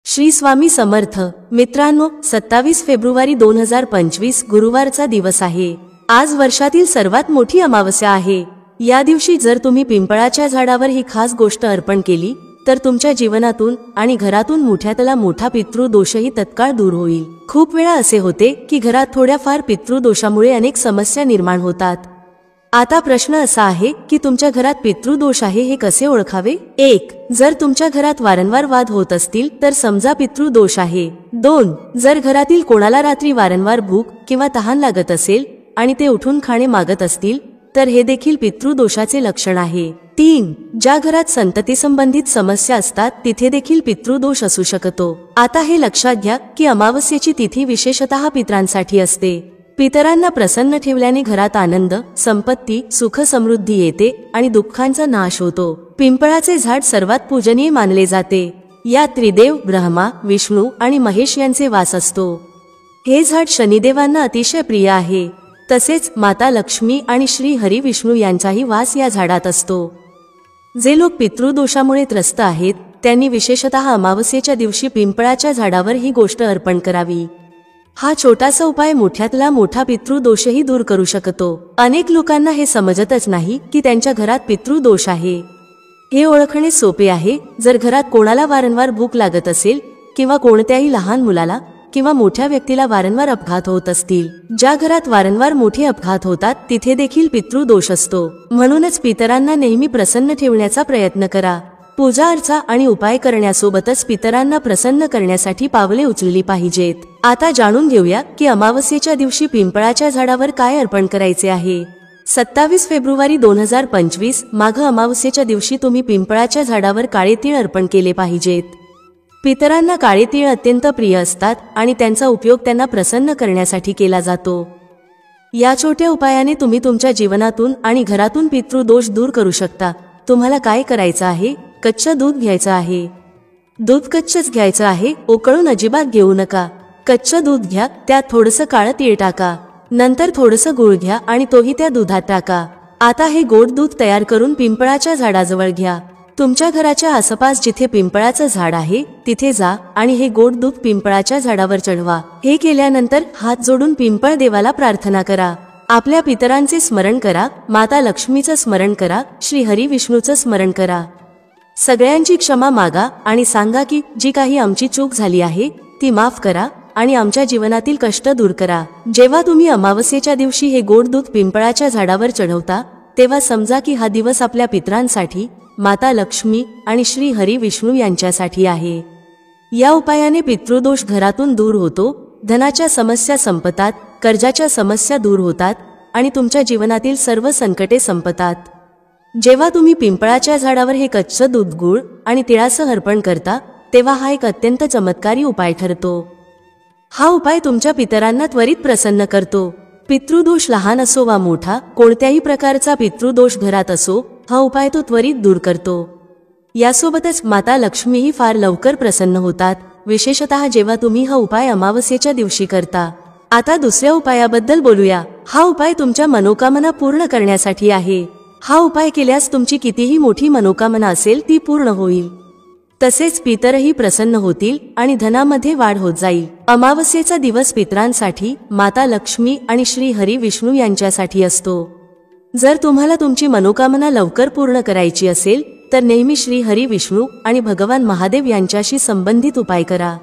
श्री स्वामी समर्थ। मित्रांनो, 27 फेब्रुवारी 2025 गुरुवारचा दिवस आहे। आज वर्षातील सर्वात मोठी अमावस्या आहे। या दिवशी जर तुम्ही पिंपळाच्या झाडावर ही खास गोष्ट अर्पण केली तर तुमच्या जीवनातून आणि घरातून मोठ्यातला मोठा पितृदोषही तत्काळ दूर होईल। खूप वेळा असे होते की घरात थोड्याफार पितृदोषामुळे अनेक समस्या निर्माण होतात। आता प्रश्न असा आहे की तुमच्या घरात पितृदोष आहे हे कसे ओळखावे? 1. जर तुमच्या घरात वारंवार वाद होत असतील तर समजा पितृदोष आहे। 2. जर घरातील कोणाला रात्री वारंवार भूक किंवा तहान लागत असेल आणि ते उठून खाणे मागत असतील तर हे देखील पितृदोषाचे लक्षण आहे। 3. ज्या घरात संतती संबंधित समस्या असतात तिथे देखील पितृदोष असू शकतो। आता हे लक्षात घ्या की अमावस्येची तिथी विशेषतः पितरांसाठी असते। पितरांना प्रसन्न ठेवल्याने घरात आनंद, संपत्ती, सुख समृद्धी येते आणि दुःखांचा नाश होतो। पिंपळाचे झाड सर्वात पूजनीय मानले जाते। या त्रिदेव ब्रह्मा, विष्णू आणि महेश यांचे वास असतो। हे झाड शनिदेवांना अतिशय प्रिय आहे। तसेच माता लक्ष्मी आणि श्री हरी विष्णू यांचाही वास या झाडात असतो। जे लोक पितृदोषामुळे त्रस्त आहेत त्यांनी विशेषतः अमावस्येच्या दिवशी पिंपळाच्या झाडावर ही गोष्ट अर्पण करावी। हा छोटासा उपाय मोठ्यातला मोठा पितृदोषही दूर करू शकतो। अनेक लोकांना हे समजतच नाही की त्यांच्या घरात पितृदोष आहे। हे ओळखणे सोपे आहे। जर घरात कोणाला वारंवार भूक लागत असेल किंवा कोणत्याही लहान मुलाला किंवा मोठ्या व्यक्तीला वारंवार अपघात होत असतील, ज्या घरात वारंवार मोठे अपघात होतात तिथे देखील पितृदोष असतो। म्हणूनच पितरांना नेहमी प्रसन्न ठेवण्याचा प्रयत्न करा। पूजा अर्चा आणि उपाय करण्यासोबतच पितरांना प्रसन्न करण्यासाठी पावले उचलली पाहिजेत। आता जाणून घेऊया की अमावस्येच्या दिवशी पिंपळाच्या झाडावर काय अर्पण करायचे आहे। 27 फेब्रुवारी 2025 माघ अमावस्येच्या दिवशी तुम्ही पिंपळाच्या झाडावर काळे तीळ अर्पण केले पाहिजेत। पितरांना काळे तीळ अत्यंत प्रिय असतात आणि त्यांचा उपयोग त्यांना प्रसन्न करण्यासाठी केला जातो। या छोट्या उपायाने तुम्ही तुमच्या जीवनातून आणि घरातून पितृदोष दूर करू शकता। तुम्हाला काय करायचं आहे? कच्चं दूध घ्यायचं आहे। दूध कच्चंच घ्यायचं आहे, उकळून अजिबात घेऊ नका। कच्चं दूध घ्या, त्यात थोडंसं काळं तीळ टाका, नंतर थोडंसं गूळ घ्या आणि तोही त्या दुधात टाका। आता हे गोड दूध तयार करून पिंपळाच्या झाडाजवळ घ्या। तुमच्या घराच्या आसपास जिथे पिंपळाचं झाड आहे तिथे जा आणि हे गोड दूध पिंपळाच्या झाडावर चढवा। हे केल्यानंतर हात जोडून पिंपळ देवाला प्रार्थना करा। आपल्या पितरांचे स्मरण करा, माता लक्ष्मीचं स्मरण करा, श्री हरी विष्णूचं स्मरण करा। सगळ्यांची क्षमा मागा आणि सांगा की जी काही आमची चूक झाली आहे ती माफ करा आणि आमच्या जीवनातील कष्ट दूर करा। जेव्हा तुम्ही अमावस्येच्या दिवशी हे गोड दूध पिंपळाच्या झाडावर चढवता तेव्हा समजा की हा दिवस आपल्या पितरांसाठी, माता लक्ष्मी आणि श्री हरी विष्णू यांच्यासाठी आहे। या उपायाने पितृदोष घरातून दूर होतो, धनाच्या समस्या संपतात, कर्जाच्या समस्या दूर होतात आणि तुमच्या जीवनातील सर्व संकटे संपतात। जेव्हा तुम्ही पिंपळाच्या झाडावर हे कच्चं दूध, गूळ आणि तिळासह अर्पण करता तेव्हा हा एक अत्यंत चमत्कारी उपाय ठरतो। हा उपाय तुमच्या पितरांना त्वरित प्रसन्न करतो। पितृदोष लहान असो वा मोठा, कोणत्याही प्रकारचा पितृदोष घरात असो, हा उपाय तो त्वरित दूर करतो। यासोबतच माता लक्ष्मीही फार लवकर प्रसन्न होतात, विशेषतः जेव्हा तुम्ही हा उपाय अमावस्येच्या दिवशी करता। आता दुसऱ्या उपायाबद्दल बोलूया। हा उपाय तुमच्या मनोकामना पूर्ण करण्यासाठी आहे। हा उपाय केल्यास तुमची कितीही मोठी मनोकामना असेल ती पूर्ण होईल। तसेच पितरही प्रसन्न होतील आणि धनामध्ये वाढ होत जाईल। अमावस्येचा दिवस पितरांसाठी, माता लक्ष्मी आणि श्री हरी विष्णू यांच्यासाठी असतो। जर तुम्हाला तुमची मनोकामना लवकर पूर्ण करायची असेल तर नेहमी श्री हरी विष्णू आणि भगवान महादेव यांच्याशी संबंधित उपाय करा।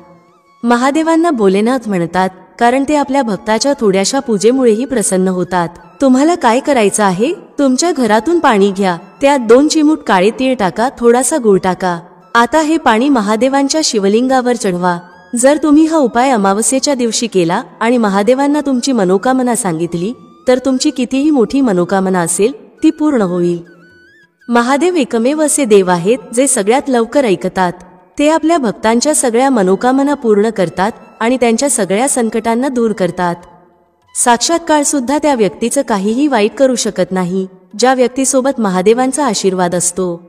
महादेवांना भोलेनाथ म्हणतात कारण ते आपल्या भक्ताच्या थोड्याशा पूजेमुळेही प्रसन्न होतात। तुम्हाला काय करायचं आहे? तुमच्या घरातून पाणी घ्या, त्यात 2 चिमूट काळे तीळ टाका, थोडासा गूळ टाका। आता हे पाणी महादेवांच्या शिवलिंगावर चढवा। जर तुम्ही हा उपाय अमावस्येच्या दिवशी केला आणि महादेवांना तुमची मनोकामना सांगितली तर तुमची कितीही मोठी मनोकामना असेल ती पूर्ण होईल। महादेव एकमेव असे देव आहेत जे सगळ्यात लवकर ऐकतात। ते आपल्या भक्तांच्या सगळ्या मनोकामना पूर्ण करतात आणि त्यांच्या सगळ्या संकटांना दूर करतात। साक्षात काळ सुद्धा त्या व्यक्तीचं काहीही वाईट करू शकत नाही ज्या व्यक्तीसोबत महादेवांचा आशीर्वाद असतो।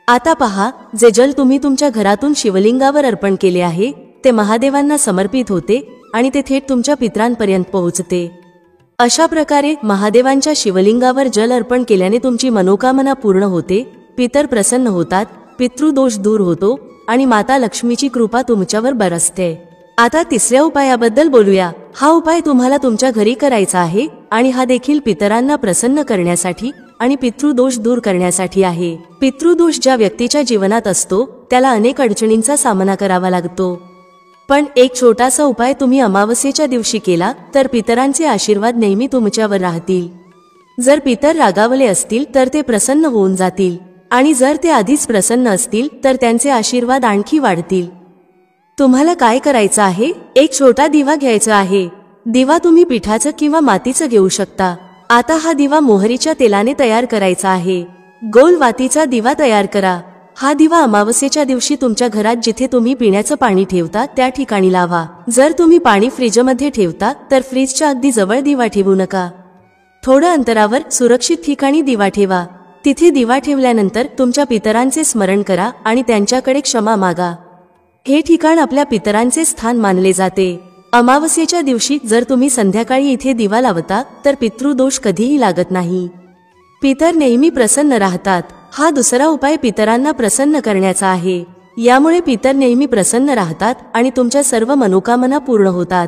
आता पहा, जे जल तुम्ही तुमच्या घरातून शिवलिंगावर अर्पण केले आहे ते महादेवांना समर्पित होते आणि ते थेट तुमच्या पितरांपर्यंत पोहोचते। अशा प्रकारे महादेवांच्या शिवलिंगावर जल अर्पण केल्याने तुमची मनोकामना पूर्ण होते, पितर प्रसन्न होतात, पितृदोष दूर होतो आणि माता लक्ष्मीची कृपा तुमच्यावर बरसते। आता तिसऱ्या उपायाबद्दल बोलूया। हा उपाय तुम्हाला तुमच्या घरी करायचा आहे आणि हा देखील पितरांना प्रसन्न करण्यासाठी आणि पितृदोष दूर करण्यासाठी आहे। पितृदोष ज्या व्यक्तीच्या जीवनात असतो त्याला अनेक अडचणींचा सामना करावा लागतो, पण एक छोटासा उपाय तुम्ही अमावस्येच्या दिवशी केला तर पितरांचे आशीर्वाद नेहमी तुमच्यावर राहतील। जर पितर रागावले असतील तर ते प्रसन्न होऊन जातील, आणि जर ते आधीच प्रसन्न असतील तर त्यांचे आशीर्वाद आणखी वाढतील। तुम्हाला काय करायचं आहे, एक छोटा दिवा घ्यायचा आहे। दिवा तुम्ही पिठाचं किंवा मातीचं घेऊ शकता। आता हा दिवा मोहरीच्या तेलाने तयार करायचा आहे। गोल वातीचा दिवा तयार करा। हा दिवा अमावस्येच्या दिवशी तुमच्या घरात जिथे तुम्ही पिण्याचं पाणी ठेवता त्या ठिकाणी लावा। जर तुम्ही पाणी फ्रीजमध्ये ठेवता तर फ्रीजच्या अगदी जवळ दिवा ठेवू नका। थोडं अंतरावर सुरक्षित ठिकाणी दिवा ठेवा। तिथे दिवा ठेवल्यानंतर तुमच्या पितरांचे स्मरण करा आणि त्यांच्याकडे क्षमा मागा। हे ठिकाण आपल्या पितरांचे स्थान मानले जाते। अमावस्येच्या दिवशी जर तुम्ही संध्याकाळी इथे दिवा लावता तर पितृदोष कधीही लागत नाही। पितर नेहमी प्रसन्न राहतात। हा दुसरा उपाय पितरांना प्रसन्न करण्याचा आहे। यामुळे पितर नेहमी प्रसन्न राहतात आणि तुमच्या सर्व मनोकामना पूर्ण होतात।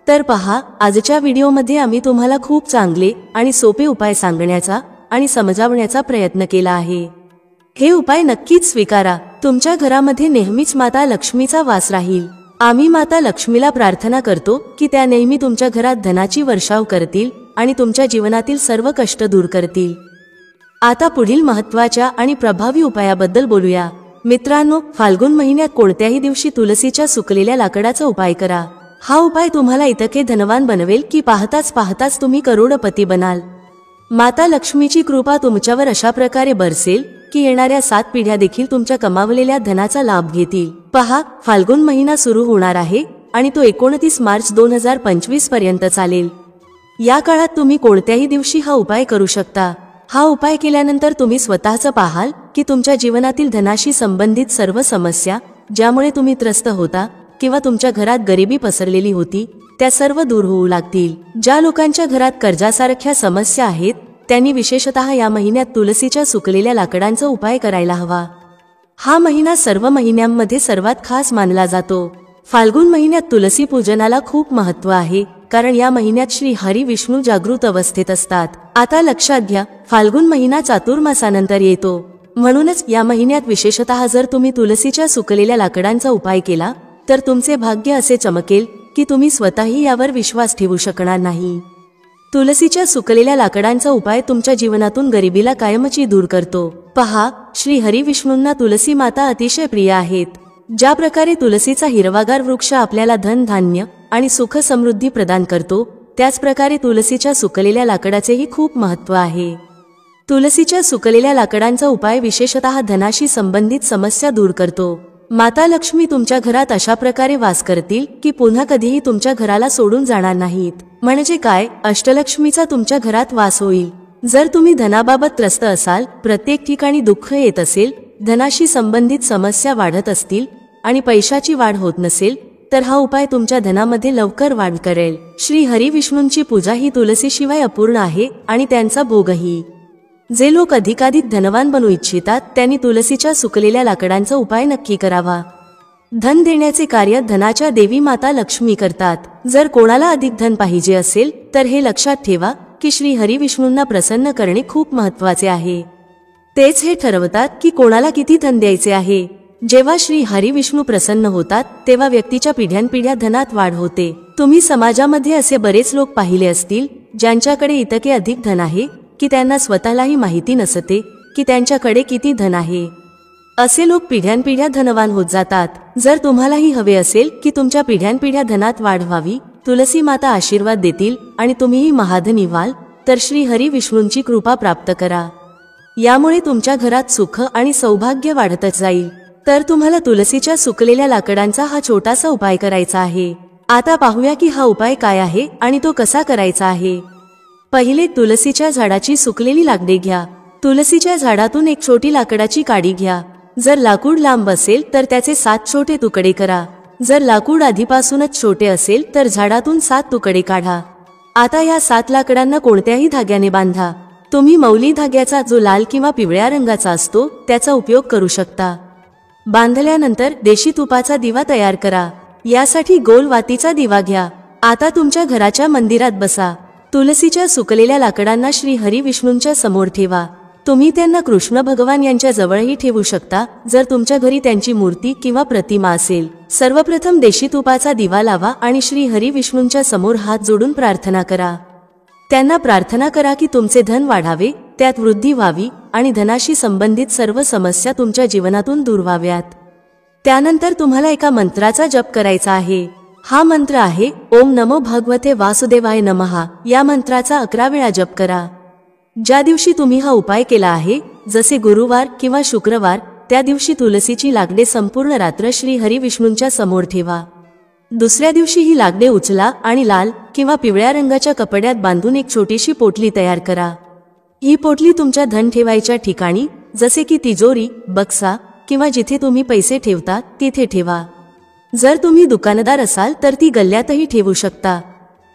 तर पहा, आजच्या व्हिडिओमध्ये आम्ही तुम्हाला खूप चांगले आणि सोपे उपाय सांगण्याचा आणि समजावण्याचा प्रयत्न केला आहे। हे उपाय नक्कीच स्वीकारा। तुमच्या घरामध्ये नेहमीच माता लक्ष्मीचा वास राहील। आम्ही माता लक्ष्मीला प्रार्थना करतो की त्या नेहमी तुमच्या घरात धनाची वर्षाव करतील आणि तुमच्या जीवनातील सर्व कष्ट दूर करतील। आता पुढील महत्त्वाच्या आणि प्रभावी उपायाबद्दल बोलूया। मित्रांनो, फाल्गुन महिन्यात कोणत्याही दिवशी तुलसीच्या सुकलेल्या लाकडाचा उपाय करा। हा उपाय तुम्हाला इतके धनवान बनवेल की पाहताच तुम्ही करोडपती बनाल। माता लक्ष्मीची कृपा तुमच्यावर अशा प्रकारे बरसेल की येणाऱ्या 7 पिढ्या देखील तुमच्या कमावलेल्या धनाचा लाभ घेतील। पहा, फाल्गुन महिना सुरू होणार आहे आणि तो 29 मार्च 2025 पर्यंत चालेल। या काळात तुम्ही कोणत्याही दिवशी हा उपाय करू शकता। हा उपाय केल्यानंतर तुम्ही स्वतःच पाहाल की तुमच्या जीवनातील धनाशी संबंधित सर्व समस्या ज्यामुळे तुम्ही त्रस्त होता किंवा तुमच्या घरात गरिबी पसरलेली होती त्या सर्व दूर होऊ लागतील। ज्या लोकांच्या घरात कर्जासारख्या समस्या आहेत त्यांनी विशेषतः या महिन्यात तुलसीच्या सुकलेल्या लाकडांचा उपाय करायला हवा। हा महिना सर्व महिन्यांमध्ये सर्वात खास मानला जातो। फाल्गुन महिन्यात तुलसी पूजनाला खूप महत्त्व आहे, कारण या महिन्यात श्री हरी विष्णू जागृत अवस्थेत असतात। आता लक्षात घ्या, फाल्गुन महिना चातुर्मासानंतर येतो, म्हणूनच या महिन्यात विशेषतः जर तुम्ही तुलसीच्या सुकलेल्या लाकडांचा उपाय केला तर तुमचे भाग्य असे चमकेल की तुम्ही स्वतःही यावर विश्वास ठेवू शकणार नाही। तुलसीच्या सुकलेल्या लाकडांचा उपाय तुमच्या जीवनातून गरिबीला कायमची दूर करतो। पहा, श्री हरी विष्णूंना तुलसी माता अतिशय प्रिय आहेत। ज्या प्रकारे तुलसीचा हिरवागार वृक्ष आपल्याला धन धान्य आणि सुख समृद्धी प्रदान करतो, त्याच प्रकारे तुलसीच्या सुकलेल्या लाकडाचेही खूप महत्त्व आहे। तुलसीच्या सुकलेल्या लाकडांचा उपाय विशेषतः धनाशी संबंधित समस्या दूर करतो। माता लक्ष्मी तुमच्या घरात अशा प्रकारे वास करतील की पुन्हा कधीही तुमच्या घराला सोडून जाणार नाहीत। म्हणजे काय, अष्टलक्ष्मीचा तुमच्या घरात वास होईल। जर तुम्ही धनाबाबत त्रस्त असाल, प्रत्येक ठिकाणी दुःख येत असेल, धनाशी संबंधित समस्या वाढत असतील आणि पैशाची वाढ होत नसेल तर हा उपाय तुमच्या धनामध्ये लवकर वाढ करेल। श्री हरी विष्णूंची पूजा ही तुलसीशिवाय अपूर्ण आहे आणि त्यांचा भोगही। जे लोक अधिकाधिक धनवान बनू इच्छितात त्यांनी तुलसीच्या सुकलेल्या लाकडांचा उपाय नक्की करावा। धन देण्याचे कार्य धनाच्या देवी माता लक्ष्मी करतात। जर कोणाला अधिक धन पाहिजे असेल तर हे लक्षात ठेवा की श्री हरी विष्णूंना प्रसन्न करणे खूप महत्त्वाचे आहे। तेच हे ठरवतात की कोणाला किती धन द्यायचे आहे। जेव्हा श्री हरी विष्णू प्रसन्न होतात तेव्हा व्यक्तीच्या पिढ्यानपिढ्या धनात वाढ होते। तुम्ही समाजामध्ये असे बरेच लोक पाहिले असतील ज्यांच्याकडे इतके अधिक धन आहे की त्यांना स्वतःलाही माहिती नसते की त्यांच्याकडे किती धन आहे। असे लोक पिढ्यानपिढ्या धनवान होत जातात। जर तुम्हालाही हवे असेल की तुमच्या पिढ्यानपिढ्या धनात वाढ व्हावी, तुलसी माता आशीर्वाद देतील आणि तुम्हीही महाधनी व्हाल, तर श्री हरी विष्णूंची कृपा प्राप्त करा। यामुळे तुमच्या घरात सुख आणि सौभाग्य वाढतच जाईल। तर तुम्हाला तुलसीच्या सुकलेल्या लाकडांचा हा छोटासा उपाय करायचा आहे। आता पाहूया की हा उपाय काय आहे आणि तो कसा करायचा आहे। पहिले, तुलसीच्या झाडाची सुकलेली लाकडे घ्या। तुलसीच्या झाडातून एक छोटी लाकडाची काडी घ्या। जर लाकूड लांब असेल तर त्याचे 7 छोटे तुकडे करा। जर लाकूड आधीपासूनच छोटे असेल तर झाडातून 7 तुकडे काढा। आता या 7 लाकडांना कोणत्याही धाग्याने बांधा। तुम्ही मौली धाग्याचा जो लाल किंवा पिवळ्या रंगाचा असतो त्याचा उपयोग करू शकता। बांधल्यानंतर देशी तुपाचा दिवा तयार करा। यासाठी गोल वातीचा दिवा घ्या। आता तुमच्या घराच्या मंदिरात बसा। तुलसीच्या सुकलेल्या लाकडांना श्री हरी विष्णूंच्या समोर ठेवा। तुम्ही त्यांना कृष्ण भगवान यांच्या जवळही ठेवू शकता जर तुमच्या घरी त्यांची मूर्ती किंवा प्रतिमा असेल। सर्वप्रथम देशी तुपाचा दिवा लावा आणि श्री हरी विष्णूंच्या समोर हात जोडून प्रार्थना करा। त्यांना प्रार्थना करा की तुमचे धन वाढावे, त्यात वृद्धी व्हावी आणि धनाशी संबंधित सर्व समस्या तुमच्या जीवनातून दूर व्हाव्यात। त्यानंतर तुम्हाला एका मंत्राचा जप करायचा आहे। हा मंत्र आहे ओम नमो भगवते वासुदेवाय नमः। या मंत्राचा 11 वेळा जप करा। ज्या दिवशी तुम्ही हा उपाय केला आहे, जसे गुरुवार किंवा शुक्रवार, त्या दिवशी तुलसीची लाकडे संपूर्ण रात्र श्री हरी विष्णूंच्या समोर ठेवा। दुसऱ्या दिवशी ही लाकडे उचला आणि लाल किंवा पिवळ्या रंगाच्या कपड्यात बांधून एक छोटीशी पोटली तयार करा। ही पोटली तुमच्या धन ठेवायच्या ठिकाणी, जसे की तिजोरी, बक्सा किंवा जिथे तुम्ही पैसे ठेवता तिथे ठेवा। जर तुम्ही दुकानदार असाल तर ती गल्ल्यातही ठेवू शकता।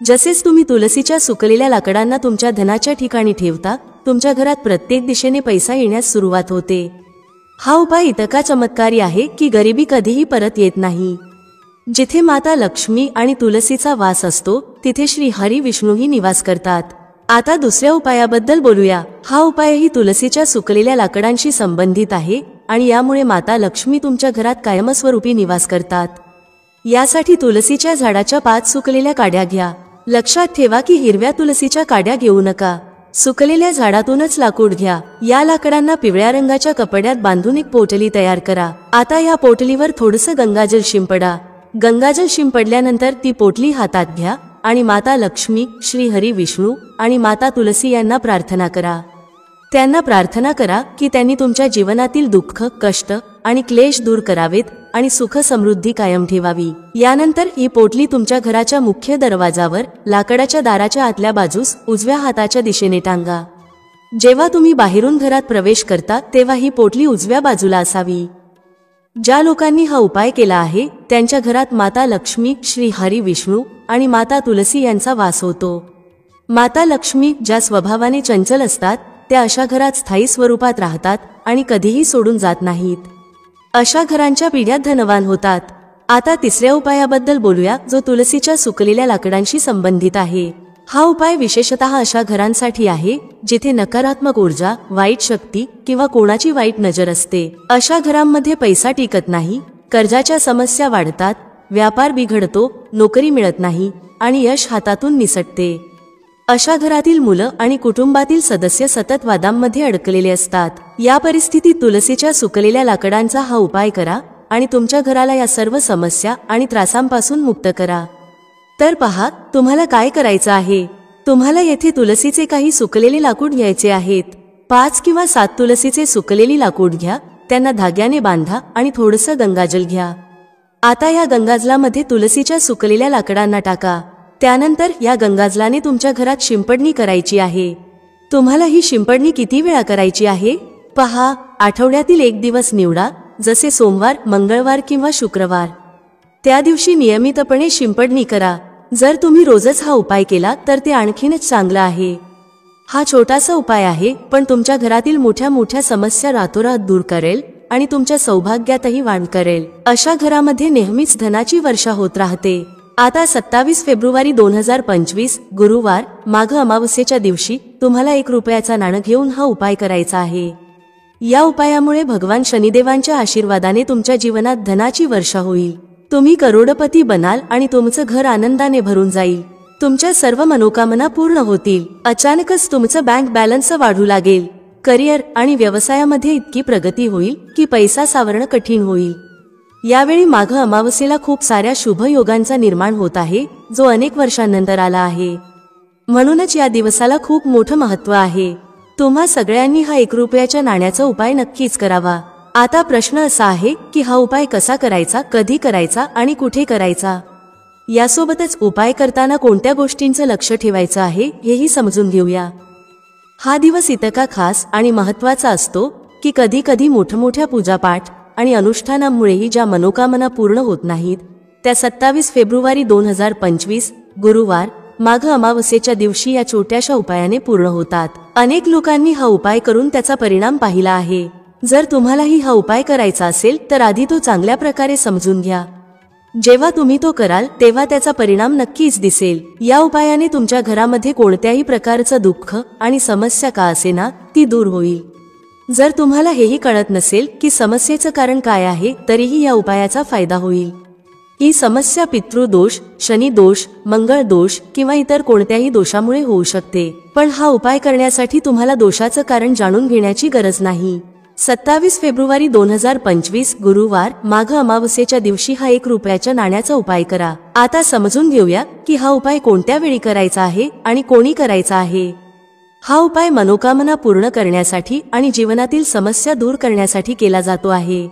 जसेच तुम्ही तुलसीच्या सुकलेल्या लाकडांना तुमच्या धनाच्या ठिकाणी ठेवता, तुमच्या घरात प्रत्येक दिशेने पैसा येण्यास सुरुवात होते। हा उपाय इतका चमत्कारी आहे की गरिबी कधीही परत येत नाही। जिथे माता लक्ष्मी आणि तुलसीचा वास असतो तिथे श्री हरी विष्णूही निवास करतात। आता दुसऱ्या उपायाबद्दल बोलूया। हा उपायही तुलसीच्या सुकलेल्या लाकडांशी संबंधित आहे आणि यामुळे माता लक्ष्मी तुमच्या घरात कायमस्वरूपी निवास करतात। यासाठी तुलसीच्या झाडाच्या 5 सुकलेल्या काड्या घ्या। लक्षात ठेवा की हिरव्या तुलसीच्या काड्या घेऊ नका, सुकलेल्या झाडातूनच लाकूड घ्या। या लाकडांना पिवळ्या रंगाच्या कपड्यात बांधून एक पोटली तयार करा। आता या पोटलीवर थोडंसं गंगाजल शिंपडा। गंगाजल शिंपडल्यानंतर ती पोटली हातात घ्या आणि माता लक्ष्मी, श्री हरी विष्णू आणि माता तुलसी यांना प्रार्थना करा। त्यांना प्रार्थना करा की त्यांनी तुमच्या जीवनातील दुःख, कष्ट आणि क्लेश दूर करावेत आणि सुख समृद्धी कायम ठेवावी। यानंतर ही पोटली तुमच्या घराच्या मुख्य दरवाजावर लाकडाच्या दाराच्या आतल्या बाजूस उजव्या हाताच्या दिशेने टांगा। जेव्हा तुम्ही बाहेरून घरात प्रवेश करता तेव्हा ही पोटली उजव्या बाजूला असावी। ज्या लोकांनी हा उपाय केला आहे त्यांच्या घरात माता लक्ष्मी, श्री हरी विष्णू आणि माता तुलसी यांचा वास होतो। माता लक्ष्मी ज्या स्वभावाने चंचल असतात त्या अशा घरात स्थायी स्वरूपात राहतात आणि कधीही सोडून जात नाहीत। अशा घरांच्या पिढ्या धनवान होतात। आता तिसऱ्या उपायाबद्दल बोलूया जो तुलसीच्या सुकलेल्या लाकडांशी संबंधित आहे। हा उपाय विशेषतः अशा घरांसाठी आहे जिथे नकारात्मक ऊर्जा, वाईट शक्ती किंवा कोणाची वाईट नजर असते। अशा घरांमध्ये पैसा टिकत नाही, कर्जाच्या समस्या वाढतात, व्यापार बिघडतो, नोकरी मिळत नाही आणि यश हातातून निसटते। अशा घरातील मुलं आणि कुटुंबातील सदस्य सतत वादांमध्ये अडकलेले असतात। या परिस्थितीत तुलसीच्या सुकलेल्या लाकडांचा हा उपाय करा आणि तुमच्या घराला या सर्व समस्या आणि त्रासांपासून मुक्त करा। तर पहा, तुम्हाला काय करायचं आहे। तुम्हाला येथे तुलसीचे काही सुकलेले लाकूड घ्यायचे आहेत। 5 किंवा 7 तुलसीचे सुकलेली लाकूड घ्या, त्यांना धाग्याने बांधा आणि थोडंसं गंगाजल घ्या। आता या गंगाजलामध्ये तुलसीच्या सुकलेल्या लाकडांना टाका। त्यानंतर या गंगाजलाने तुमच्या घरात शिंपडणी करायची आहे। तुम्हाला ही शिंपडणी किती वेळा करायची आहे? पहा, आठवड्यातील एक दिवस निवडा, जसे सोमवार, मंगळवार किंवा शुक्रवार। त्या दिवशी नियमितपणे शिंपडणी करा। जर तुम्ही रोजच हा उपाय केला तर ते आणखीनच चांगलं आहे। हा छोटासा उपाय आहे पण तुमच्या घरातील मोठ्या मोठ्या समस्या रातोरात दूर करेल आणि तुमच्या सौभाग्यातही वाढ करेल। अशा घरामध्ये नेहमीच धनाची वर्षा होत राहते। आता 27 फेब्रुवारी 2025 गुरुवार, माघ अमावस्येच्या दिवशी तुम्हाला 1 रुपयाचा नाणं घेऊन हा उपाय करायचा आहे। या उपायामुळे भगवान शनिदेवांच्या आशीर्वादाने तुमच्या जीवनात धनाची वर्षा होईल। तुम्ही करोडपती बनाल आणि तुमचं घर आनंदाने भरून जाईल। तुमच्या सर्व मनोकामना पूर्ण होतील। अचानकच तुमचं बँक बॅलन्स वाढू लागेल। करिअर आणि व्यवसायामध्ये इतकी प्रगती होईल की पैसा सावरणं कठीण होईल। यावेळी माघ अमावस्येला खूप साऱ्या शुभ योगांचा निर्माण होत आहे जो अनेक वर्षांनंतर आला आहे। म्हणूनच या दिवसाला खूप मोठं महत्त्व आहे। तुम्हा सगळ्यांनी हा 1 रुपयाच्या नाण्याचा उपाय नक्कीच करावा। आता प्रश्न असा आहे की हा उपाय कसा करायचा, कधी करायचा आणि कुठे करायचा। यासोबतच उपाय करताना कोणत्या गोष्टींचं लक्ष ठेवायचं आहे हेही समजून घेऊया। हा दिवस इतका खास आणि महत्त्वाचा असतो की कधी कधी मोठमोठ्या पूजापाठ आणि अनुष्ठानांमुळेही ज्या मनोकामना पूर्ण होत नाहीत त्या 27 फेब्रुवारी 2025 गुरुवार, माघ अमावस्येच्या दिवशी या छोट्याशा उपायाने पूर्ण होतात। अनेक लोकांनी हा उपाय करून त्याचा परिणाम पाहिला आहे। जर तुम्हालाही हा उपाय करायचा असेल तर आधी तो चांगल्या प्रकारे समजून घ्या. जेव्हा तुम्ही तो कराल तेव्हा त्याचा परिणाम नक्कीच दिसेल. या उपायाने तुमच्या घरामध्ये कोणत्याही प्रकारचं दुःख आणि समस्या का असेना ती दूर होईल. जर तुम्हाला हेही कळत नसेल की समस्येचं कारण काय आहे तरीही या उपायाचा फायदा होईल. ही समस्या पितृदोष, शनिदोष, मंगळ दोष किंवा इतर कोणत्याही दोषामुळे होऊ शकते. पण हा उपाय करण्यासाठी तुम्हाला दोषाचं कारण जाणून घेण्याची गरज नाही. 27 फेब्रुवारी 2025 गुरुवार माघ अमावस्येच्या दिवशी हा 1 रुपयाच्या नाण्याचा उपाय करा. आता समजून घेऊया की हा उपाय कोणत्या वेळी करायचा आहे आणि कोणी करायचा आहे. हा उपाय मनोकामना पूर्ण करण्यासाठी आणि जीवनातील समस्या दूर करण्यासाठी केला जातो आहे.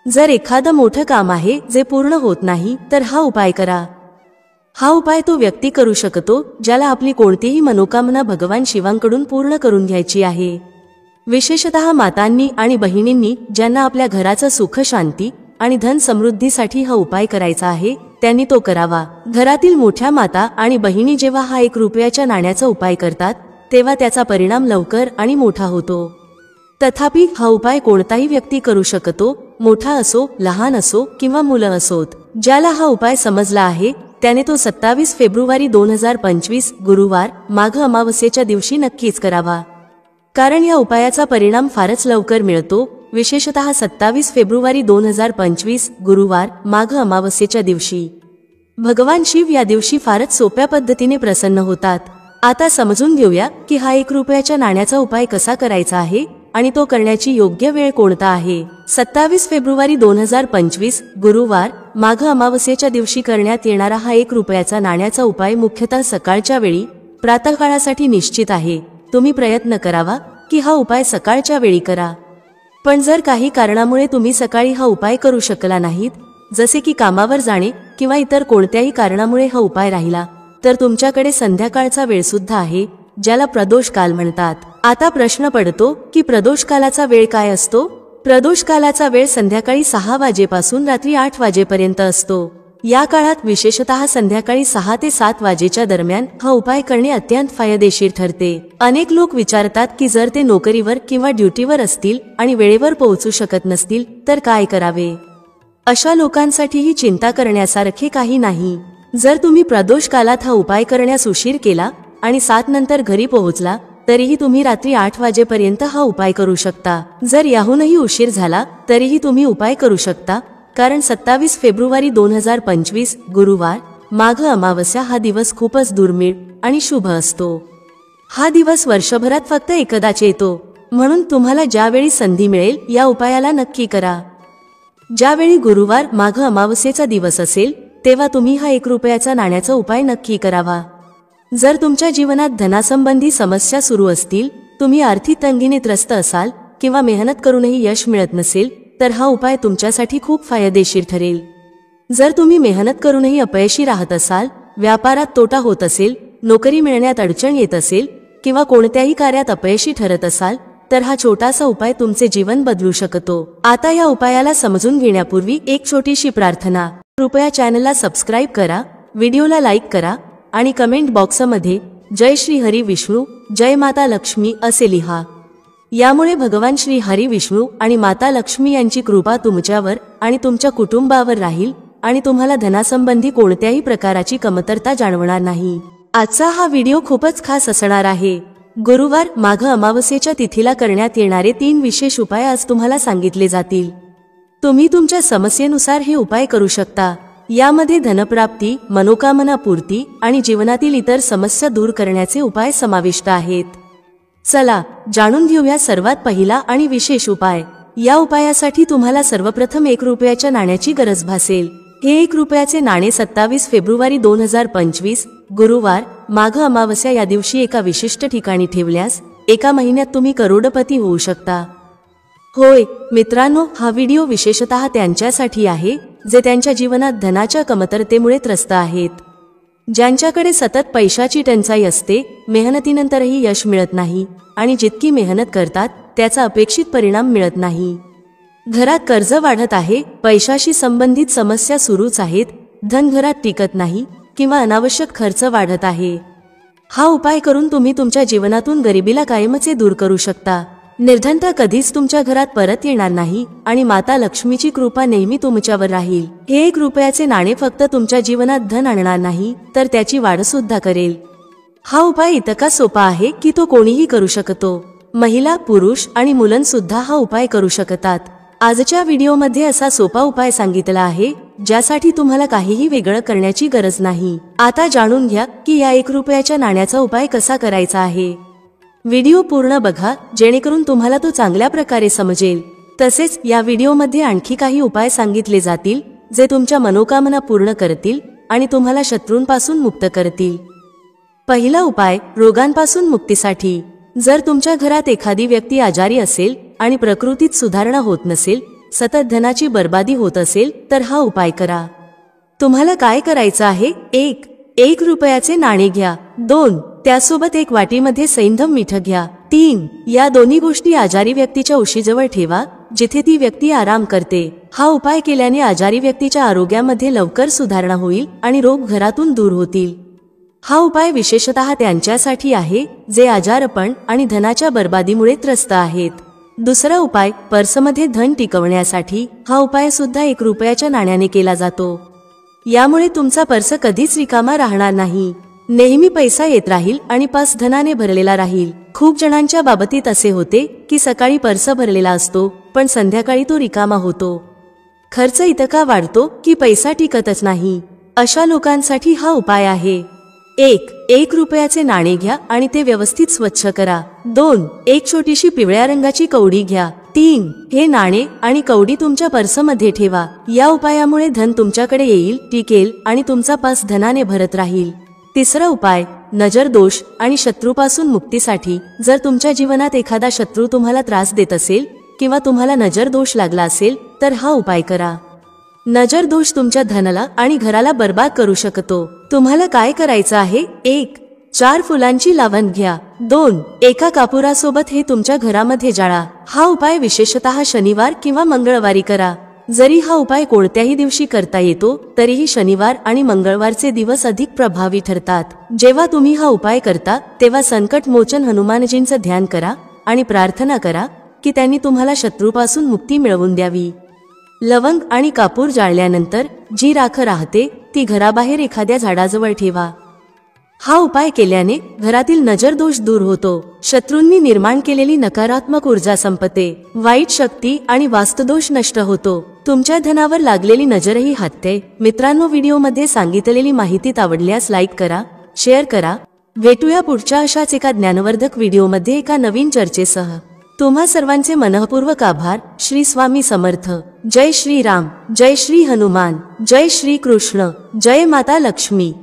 जर एखादं मोठं काम आहे जे पूर्ण होत नाही तर हा उपाय करा. हा उपाय तो व्यक्ती करू शकतो ज्याला आपली कोणतीही मनोकामना भगवान शिवांकडून पूर्ण करून घ्यायची आहे. विशेषतः मातांनी आणि बहिणींनी ज्यांना आपल्या घराचं सुख, शांती आणि धन समृद्धीसाठी हा उपाय करायचा आहे त्यांनी तो करावा. घरातील मोठ्या माता आणि बहिणी जेव्हा हा 1 रुपयाच्या नाण्याचा उपाय करतात तेव्हा त्याचा परिणाम लवकर आणि मोठा होतो. तथापि हा उपाय कोणताही व्यक्ती करू शकतो, मोठा असो, लहान असो किंवा मुलं असोत. ज्याला हा उपाय समजला आहे त्याने तो 27 फेब्रुवारी 2025 गुरुवार माघ अमावस्येच्या दिवशी नक्कीच करावा. कारण या उपायाचा परिणाम फारच लवकर मिळतो. विशेषतः 27 फेब्रुवारी 2025 गुरुवार माघ अमावस्येच्या दिवशी भगवान शिव या दिवशी फारच सोप्या पद्धतीने प्रसन्न होतात. आता समजून घेऊया की हा 1 रुपयाच्या नाण्याचा उपाय कसा करायचा आहे आणि तो करण्याची योग्य वेळ कोणता आहे. 27 फेब्रुवारी 2025 गुरुवार माघ अमावस्येच्या दिवशी करण्यात येणारा हा 1 रुपयाचा नाण्याचा उपाय मुख्यतः सकाळच्या वेळी प्रातःकाळासाठी निश्चित आहे. तुम्ही प्रयत्न करावा की हा उपाय सकाळच्या वेळी करा. पण जर काही कारणामुळे तुम्ही सकाळी हा उपाय करू शकला नाहीत, जसे की कामावर जाणे किंवा इतर कोणत्याही कारणामुळे हा उपाय राहिला, तर तुमच्याकडे संध्याकाळचा वेळ सुद्धा आहे ज्याला प्रदोष काल म्हणतात. आता प्रश्न पडतो की प्रदोष कालाचा वेळ काय असतो. प्रदोष कालाचा वेळ संध्याकाळी 6 वाजेपासून रात्री 8 वाजेपर्यंत असतो. या काळात विशेषतः संध्याकाळी 6 ते 7 वाजेच्या दरम्यान हा उपाय करणे अत्यंत फायदेशीर ठरते. अनेक लोक विचारतात की जर ते नोकरीवर किंवा ड्युटीवर असतील आणि वेळेवर पोहोचू शकत नसतील तर काय करावे. अशा लोकांसाठीही चिंता करण्यासारखे काही नाही. जर तुम्ही प्रदोष कालात हा उपाय करण्यास उशीर केला आणि 7 नंतर घरी पोहोचला तरीही तुम्ही रात्री 8 वाजेपर्यंत हा उपाय करू शकता. जर याहूनही उशीर झाला तरीही तुम्ही उपाय करू शकता. कारण 27 फेब्रुवारी 2025 गुरुवार माघ अमावस्या हा दिवस खूपच दुर्मिळ आणि शुभ असतो. हा दिवस वर्षभरात फक्त एकदाच येतो. म्हणून तुम्हाला ज्यावेळी संधी मिळेल या उपायाला नक्की करा. ज्यावेळी गुरुवार माघ अमावस्येचा दिवस असेल तेव्हा तुम्ही हा 1 रुपयाचा नाण्याचा उपाय नक्की करावा. जर तुमच्या जीवनात धनासंबंधी समस्या सुरू असतील, तुम्ही आर्थिक तंगीने त्रस्त असाल किंवा मेहनत करूनही यश मिळत नसेल तर हा उपाय तुमच्यासाठी खूप फायदेशीर ठरेल. जर तुम्ही मेहनत करूनही अपयशी राहत असाल, व्यापारात तोटा होत असेल, नोकरी मिळण्यात अडचण येत असेल किंवा कोणत्याही कार्यात अपयशी ठरत असाल तर हा छोटासा उपाय तुमचे जीवन बदलू शकतो. आता या उपायाला समजून घेण्यापूर्वी एक छोटीशी प्रार्थना. कृपया चॅनलला सबस्क्राईब करा, व्हिडिओला लाईक करा आणि कमेंट बॉक्समध्ये जय श्री हरी विष्णू, जय माता लक्ष्मी असे लिहा. यामुळे भगवान श्री हरी विष्णू आणि माता लक्ष्मी यांची कृपा तुमच्यावर आणि तुमच्या कुटुंबावर राहील आणि तुम्हाला धनासंबंधी कोणत्याही प्रकारची कमतरता जाणवणार नाही. आजचा हा व्हिडिओ खूपच खास असणार आहे. गुरुवार माघ अमावस्येच्या तिथीला करण्यात येणारे 3 विशेष उपाय आज तुम्हाला सांगितले जातील. तुम्ही तुमच्या समस्येनुसार हे उपाय करू शकता. यामध्ये धनप्राप्ती, मनोकामना पूर्ती आणि जीवनातील इतर समस्या दूर करण्याचे उपाय समाविष्ट आहेत. चला जाणून घेऊया सर्वात पहिला आणि विशेष उपाय. या उपायासाठी तुम्हाला सर्वप्रथम 1 रुपयाच्या नाण्याची गरज भासेल. हे 1 रुपयाचे नाणे 27 फेब्रुवारी 2025 गुरुवार माघ अमावस्या या दिवशी एका विशिष्ट ठिकाणी ठेवल्यास 1 महिन्यात तुम्ही करोडपती होऊ शकता. होय मित्रांनो, हा व्हिडिओ विशेषतः त्यांच्यासाठी आहे जे त्यांच्या जीवनात धनाच्या कमतरतेमुळे त्रस्त आहेत. ज्यांच्याकडे सतत पैशाची टंचाई असते, मेहनतीनंतरही यश मिळत नाही आणि जितकी मेहनत करतात त्याचा अपेक्षित परिणाम मिळत नाही. घरात कर्ज वाढत आहे, पैशाशी संबंधित समस्या सुरूच आहेत, धन घरात टिकत नाही किंवा अनावश्यक खर्च वाढत आहे. हा उपाय करून तुम्ही तुमच्या जीवनातून गरिबीला कायमचे दूर करू शकता. निर्धनता कधीच तुमच्या घरात परत येणार नाही आणि माता लक्ष्मीची कृपा नेहमी तुमच्यावर राहील. हे 1 रुपयाचे नाणे फक्त तुमच्या जीवनात धन आणणार नाही तर त्याची वाढ सुद्धा करेल. हा उपाय इतका सोपा आहे की तो कोणीही करू शकतो. महिला, पुरुष आणि मुलं हा उपाय करू शकतात. आजच्या व्हिडिओमध्ये असा सोपा उपाय सांगितला आहे ज्यासाठी तुम्हाला काहीही वेगळं करण्याची गरज नाही. आता जाणून घ्या की या 1 रुपयाच्या नाण्याचा उपाय कसा करायचा आहे. व्हिडिओ पूर्ण बघा जेणेकरून तुम्हाला तो चांगल्या प्रकारे समजेल. तसेच या व्हिडिओमध्ये आणखी काही उपाय सांगितले जातील जे तुमच्या मनोकामना पूर्ण करतील आणि तुम्हाला शत्रूंपासून मुक्त करतील. पहिला उपाय, रोगांपासून मुक्तीसाठी. जर तुमच्या घरात एखादी व्यक्ती आजारी असेल आणि प्रकृतीत सुधारणा होत नसेल, सतत धनाची बर्बादी होत असेल तर हा उपाय करा. तुम्हाला काय करायचं आहे? 1 रुपयाचे नाणे घ्या. 2 त्यासोबत 1 वाटीमध्ये सैंधव मीठ घ्या. 3 या दोन्ही गोष्टी आजारी व्यक्तीच्या उशीजवळ ठेवा जिथे ती व्यक्ती आराम करते. हा उपाय केल्याने आजारी व्यक्तीच्या आरोग्यामध्ये लवकर सुधारणा होईल आणि रोग घरातून दूर होतील. हा उपाय विशेषतः त्यांच्यासाठी आहे जे आजारपण आणि धनाच्या बर्बादीमुळे त्रस्त आहेत. दुसरा उपाय, पर्समध्ये धन टिकवण्यासाठी. हा उपाय सुद्धा 1 रुपयाच्या नाण्याने केला जातो. यामुळे तुमचा पर्स कधीच रिकामा राहणार नाही. नेहमी पैसा येत राहील आणि पर्स धनाने भरलेला राहील. खूप जणांच्या बाबतीत असे होते की सकाळी पर्स भरलेला असतो पण संध्याकाळी तो रिकामा होतो. खर्च इतका वाढतो की पैसा टिकतच नाही. अशा लोकांसाठी हा उपाय आहे. 1 रुपयाचे नाणे घ्या आणि ते व्यवस्थित स्वच्छ करा. 2 एक छोटीशी पिवळ्या रंगाची कवडी घ्या. 3 हे नाणे आणि कवडी तुमच्या पर्समध्ये ठेवा. या उपायामुळे धन तुमच्याकडे येईल, टिकेल आणि तुमचा पर्स धनाने भरत राहील. तिसरा उपाय, नजर दोष आणि शत्रूपासून मुक्तीसाठी. जर तुमच्या जीवनात एखादा शत्रू तुम्हाला त्रास देत असेल किंवा तुम्हाला नजर दोष लागला असेल तर हा उपाय करा. नजर दोष तुमच्या धनाला आणि घराला बर्बाद करू शकतो. तुम्हाला काय करायचं आहे? 4 फुलांची लावण घ्या. 2 एका कापुरासोबत हे तुमच्या घरामध्ये जाळा. हा उपाय विशेषतः शनिवार किंवा मंगळवारी करा. जरी हा उपाय कोणत्याही दिवशी करता येतो तरीही शनिवार आणि मंगळवारचे दिवस अधिक प्रभावी ठरतात. जेव्हा तुम्ही हा उपाय करता तेव्हा संकट मोचन हनुमानजींचं ध्यान करा आणि प्रार्थना करा की त्यांनी तुम्हाला शत्रूपासून मुक्ती मिळवून द्यावी. लवंग आणि कापूर जाळल्यानंतर जी राख राहते ती घराबाहेर एखाद्या झाडाजवळ ठेवा. हा उपाय केल्याने घरातील नजर दोष दूर होतो. शत्रूंनी निर्माण केलेली नकारात्मक ऊर्जा संपते. वाईट शक्ती आणि वास्तुदोष नष्ट होतो. तुमच्या धनावर लागलेली नजरही हटते. मित्रांनो, व्हिडिओमध्ये सांगितलेली माहिती आवडल्यास लाईक करा, शेअर करा. भेटूया पुढच्या अशाच एका ज्ञानवर्धक व्हिडिओमध्ये एका नवीन चर्चेसह. तुम्हा सर्वांचे मनःपूर्वक आभार. श्री स्वामी समर्थ. जय श्री राम, जय श्री हनुमान, जय श्री कृष्ण, जय माता लक्ष्मी.